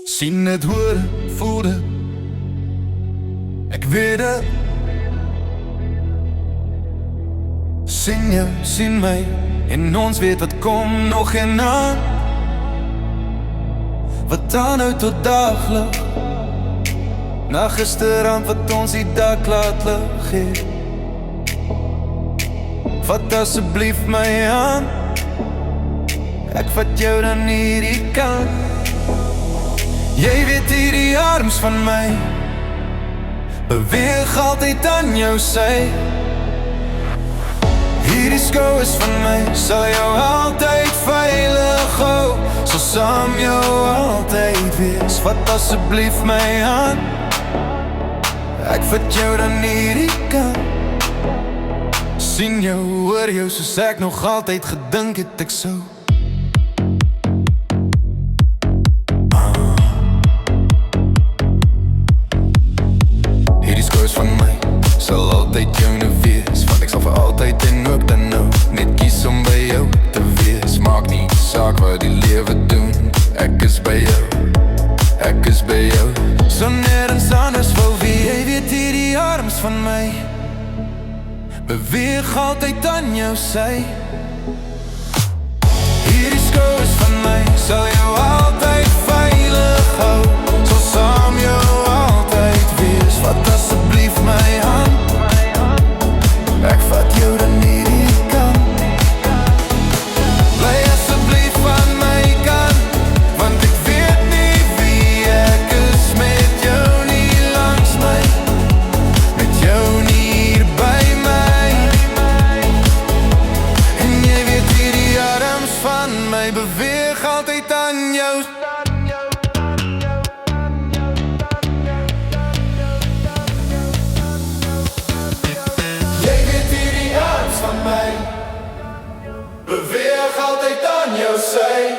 Sien dit, hoor, voel dit, ek weet dit. Sien jou, sien my, en ons weet wat kom nog en aan. Wat aanhou tot daglig, na gisterand wat ons die dak laat lig het. Vat asseblief my aan, ek vat jou dan hierdie kant. Jy weet hierdie arms van my beweeg altyd aan jou sy. Hierdie skouers van my sal jou altyd veilig hou, sal saam jou altyd wees. Vat asseblief my aan, ek vat jou dan hierdie kant. Sien jou, hoor jou, soos ek nog altyd gedink het ek sou. Hierdie skouers van my sal altyd joune wees, want ek sal vir altyd en ook dan nou net kies om by jou te wees. Maak nie saak wat die lewe doen, ek is by jou, ek is by jou. So nergens anders wil wie. Jy weet hierdie arms van my beweeg altyd aan jou sy. Hierdie skouers van my sal jou altyd veilig hou, sal saam jou altyd wees. Vat asseblief my hand, ek vat jou dan hierdie kant. Bly asseblief aan my kant, want ek weet nie wie ek is met jou nie langs my, met jou nie hier by my. En jy weet hierdie arms van my beweeg altyd aan jou. Beweeg altyd aan jou sy.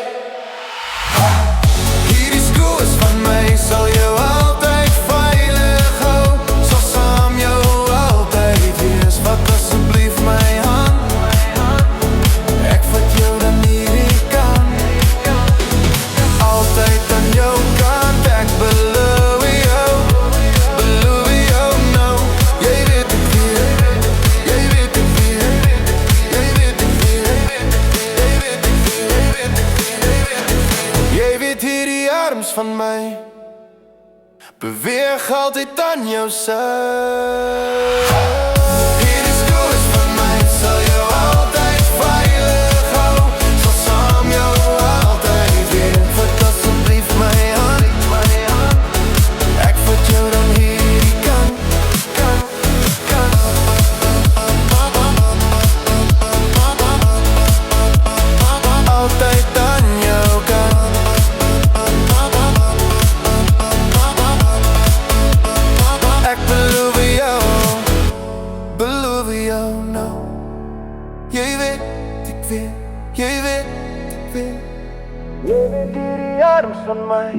Hierdie skouers van my sal jou altyd veilig hou, sal saam jou altyd wees. Vat asseblief my hand, ek vat jou dan hierdie kant. Altyd aan jou kant, ek beloof jou nou. Jy weet ek weer, jy weet ek weer, jy weet ek weer. Jy weet hierdie arms van my beweeg altyd aan jou sy. Hierdie skouers van my sal jou altyd veilig hou, sal saam jou altyd wees. Vat asseblief my hand, ek vat jou dan hierdie kant. Altyd aan jou kant. Ek beloof jou nou. Jy weet ek weet, jy weet ek weet. Jy weet hierdie arms van my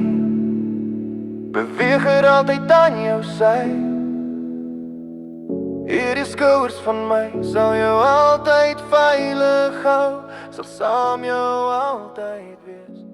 beweeg altyd aan jou sy. Hierdie skouers van my sal jou altyd veilig hou, sal saam jou altyd wees.